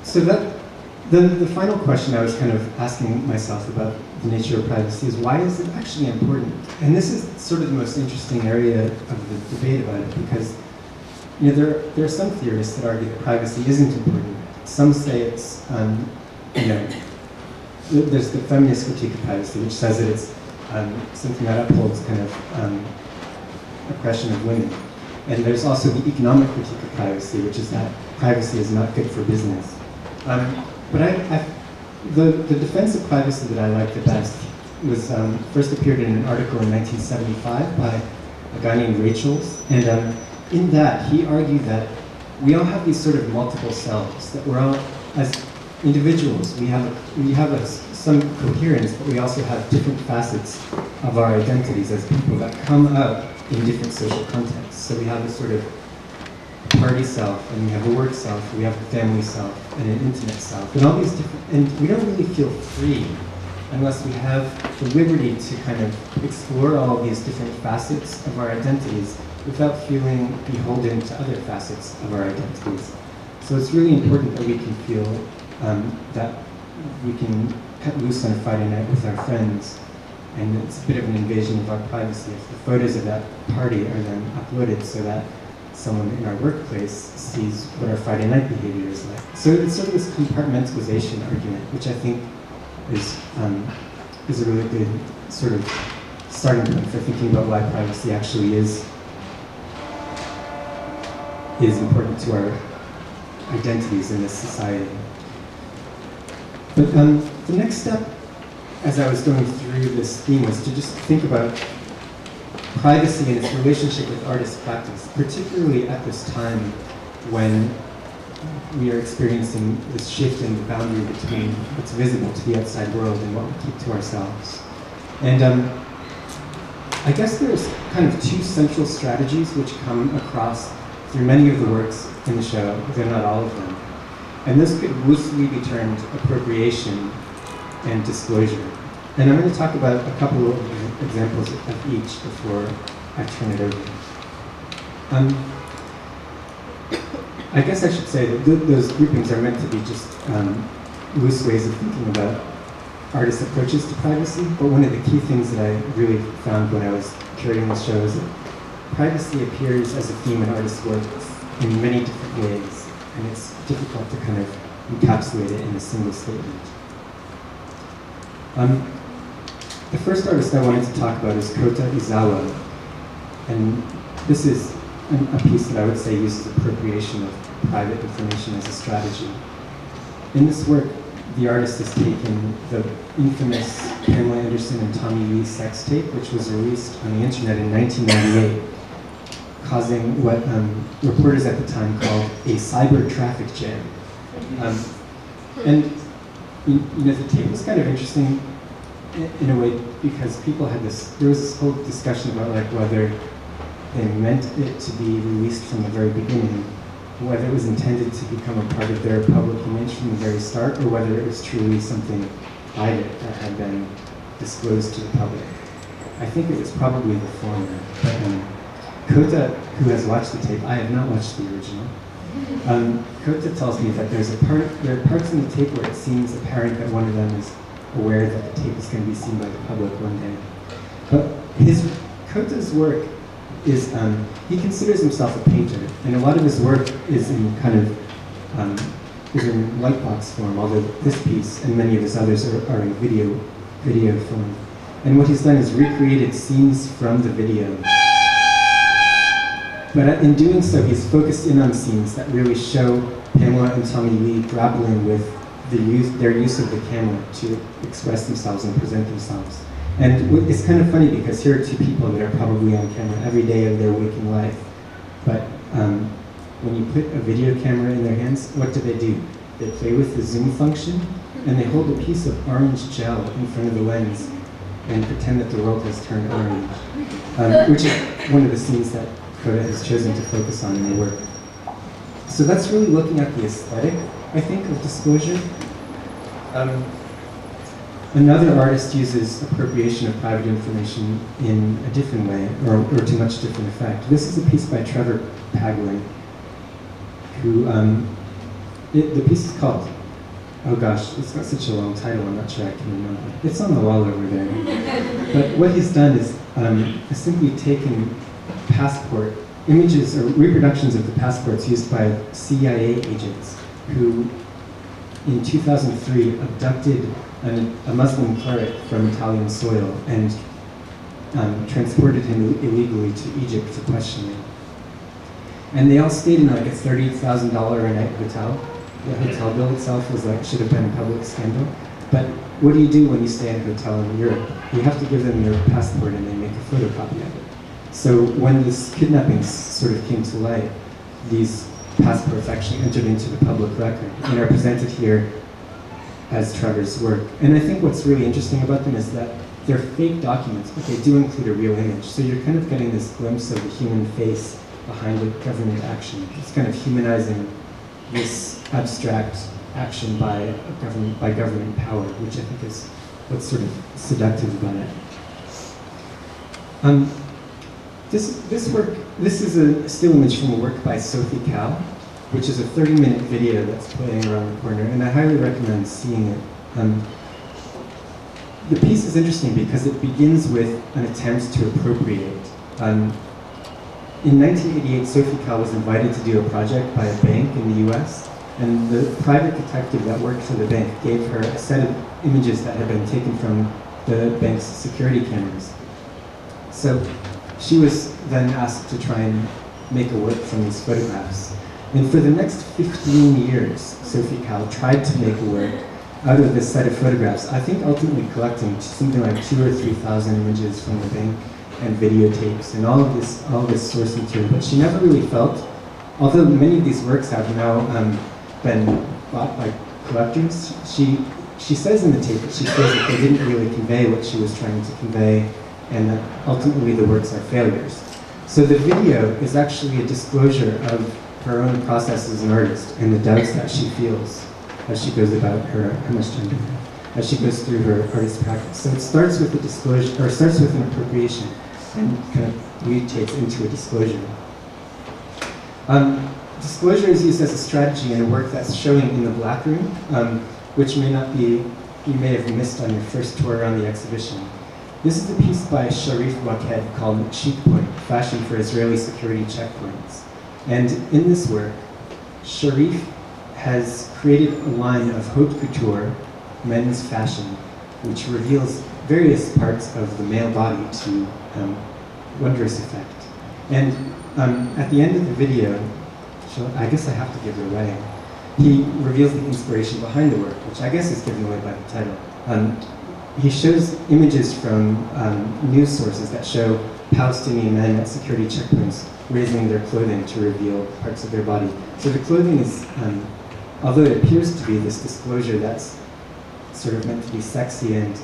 So the final question I was kind of asking myself about the nature of privacy is, why is it actually important? And this is sort of the most interesting area of the debate about it, because there are some theorists that argue that privacy isn't important. Some say it's, there's the feminist critique of privacy, which says that it's something that upholds kind of oppression of women. And there's also the economic critique of privacy, which is that privacy is not good for business. But the defense of privacy that I like the best was first appeared in an article in 1975 by a guy named Rachels. And in that, he argued that we all have these sort of multiple selves, that we're all, as individuals, we have some coherence, but we also have different facets of our identities as people that come out in different social contexts. So we have a sort of party self, and we have a work self, we have a family self, and an intimate self, and all these different, and we don't really feel free unless we have the liberty to kind of explore all of these different facets of our identities without feeling beholden to other facets of our identities. So it's really important that we can feel that we can cut loose on a Friday night with our friends, and it's a bit of an invasion of our privacy if the photos of that party are then uploaded so that someone in our workplace sees what our Friday night behavior is like. So it's sort of this compartmentalization argument, which I think is a really good sort of starting point for thinking about why privacy actually is important to our identities in this society. But the next step, as I was going through this theme, was to just think about privacy and its relationship with artist practice, particularly at this time when we are experiencing this shift in the boundary between what's visible to the outside world and what we keep to ourselves. And I guess there's kind of two central strategies which come across through many of the works in the show, though not all of them. And this could loosely be termed appropriation and disclosure. And I'm going to talk about a couple of examples of each before I turn it over. I guess I should say that those groupings are meant to be just loose ways of thinking about artists' approaches to privacy, but one of the key things that I really found when I was curating this show is that privacy appears as a theme in artists' work in many different ways, and it's difficult to kind of encapsulate it in a single statement. The first artist I wanted to talk about is Kota Izawa, and this is a piece that I would say uses appropriation of private information as a strategy. In this work, the artist has taken the infamous Pamela Anderson and Tommy Lee sex tape, which was released on the internet in 1998, causing what reporters at the time called a cyber traffic jam. And the tape was kind of interesting in a way because people had there was this whole discussion about like whether they meant it to be released from the very beginning, whether it was intended to become a part of their public image from the very start, or whether it was truly something private that had been disclosed to the public. I think it was probably the former. But Kota, who has watched the tape, I have not watched the original. Kota tells me that there are parts in the tape where it seems apparent that one of them is aware that the tape is going to be seen by the public one day. But Kota's work is, he considers himself a painter, and a lot of his work is in kind of, is in lightbox form, although this piece and many of his others are in video form. And what he's done is recreated scenes from the video. But in doing so, he's focused in on scenes that really show Pamela and Tommy Lee grappling with their use of the camera to express themselves and present themselves. And it's kind of funny because here are two people that are probably on camera every day of their waking life. But when you put a video camera in their hands, what do? They play with the zoom function, and they hold a piece of orange gel in front of the lens and pretend that the world has turned orange, which is one of the scenes that Kota has chosen to focus on in their work. So that's really looking at the aesthetic, I think, of disclosure. Another artist uses appropriation of private information in a different way, or to much different effect. This is a piece by Trevor Pagling, who, the piece is called oh gosh, it's got such a long title, I'm not sure I can remember. It's on the wall over there. But what he's done is simply taken passport images or reproductions of the passports used by CIA agents who, in 2003, abducted a Muslim cleric from Italian soil and transported him illegally to Egypt for questioning. And they all stayed in like a $30,000 a night hotel. The hotel bill itself was like, should have been a public scandal. But what do you do when you stay in a hotel in Europe? You have to give them your passport and they make a photocopy of it. So when this kidnapping sort of came to light, these passports actually entered into the public record and are presented here as Trevor's work. And I think what's really interesting about them is that they're fake documents, but they do include a real image. So you're kind of getting this glimpse of the human face behind a government action. It's kind of humanizing this abstract action by government power, which I think is what's sort of seductive about it. This is a still image from a work by Sophie Cal, which is a 30-minute video that's playing around the corner, and I highly recommend seeing it. The piece is interesting because it begins with an attempt to appropriate. In 1988, Sophie Cal was invited to do a project by a bank in the US, and the private detective that worked for the bank gave her a set of images that had been taken from the bank's security cameras. So she was then asked to try and make a work from these photographs. And for the next 15 years, Sophie Cal tried to make a work out of this set of photographs, I think ultimately collecting something like 2,000 or 3,000 images from the bank and videotapes and all of this source material. But she never really felt, although many of these works have now been bought by collectors, she says in the tape that she feels that they didn't really convey what she was trying to convey, and that ultimately the works are failures. So the video is actually a disclosure of her own process as an artist and the doubts that she feels as she goes about as she goes through her artist practice. So it starts with a disclosure, or starts with an appropriation, and kind of mutates into a disclosure. Disclosure is used as a strategy in a work that's showing in the Black Room, which may not be, you may have missed on your first tour around the exhibition. This is a piece by Jill Magid called Checkpoint, Fashion for Israeli Security Checkpoints. And in this work, Sharif has created a line of haute couture, men's fashion, which reveals various parts of the male body to wondrous effect. And at the end of the video, I guess I have to give it away, he reveals the inspiration behind the work, which I guess is given away by the title. He shows images from news sources that show Palestinian men at security checkpoints raising their clothing to reveal parts of their body. So the clothing is, although it appears to be this disclosure that's sort of meant to be sexy and,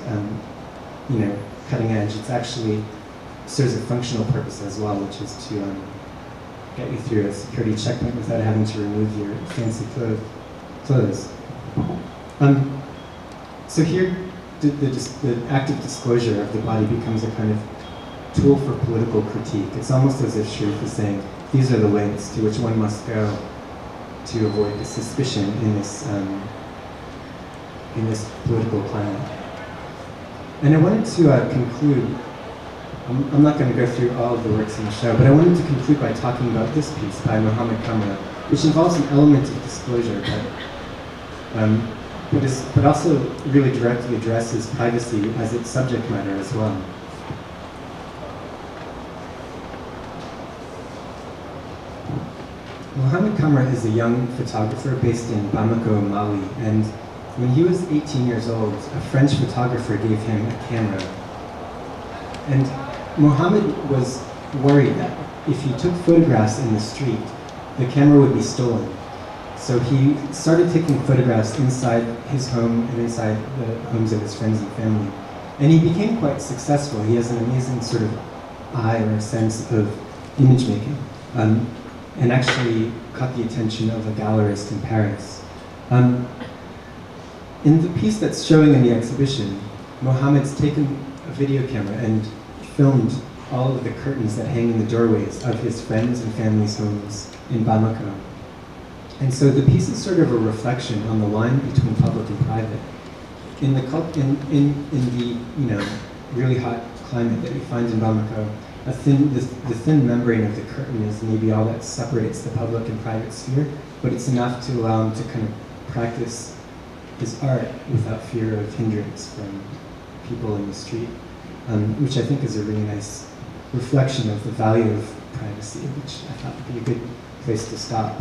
cutting edge, it's actually serves a functional purpose as well, which is to get you through a security checkpoint without having to remove your fancy clothes. So here, the active disclosure of the body becomes a kind of tool for political critique. It's almost as if Sharif is saying, these are the lengths to which one must go to avoid the suspicion in this political climate. And I wanted to conclude, I'm not going to go through all of the works in the show, but I wanted to conclude by talking about this piece by Mohammed Kamra, which involves an element of disclosure, but also really directly addresses privacy as its subject matter as well. Mohammed Kamra is a young photographer based in Bamako, Mali, and when he was 18 years old, a French photographer gave him a camera. And Mohammed was worried that if he took photographs in the street, the camera would be stolen. So he started taking photographs inside his home and inside the homes of his friends and family. And he became quite successful. He has an amazing sort of eye or sense of image making, and actually caught the attention of a gallerist in Paris. In the piece that's showing in the exhibition, Mohammed's taken a video camera and filmed all of the curtains that hang in the doorways of his friends and family's homes in Bamako. And so the piece is sort of a reflection on the line between public and private. In the really hot climate that we find in Bamako, the thin membrane of the curtain is maybe all that separates the public and private sphere, but it's enough to allow him to kind of practice his art without fear of hindrance from people in the street, which I think is a really nice reflection of the value of privacy, which I thought would be a good place to stop.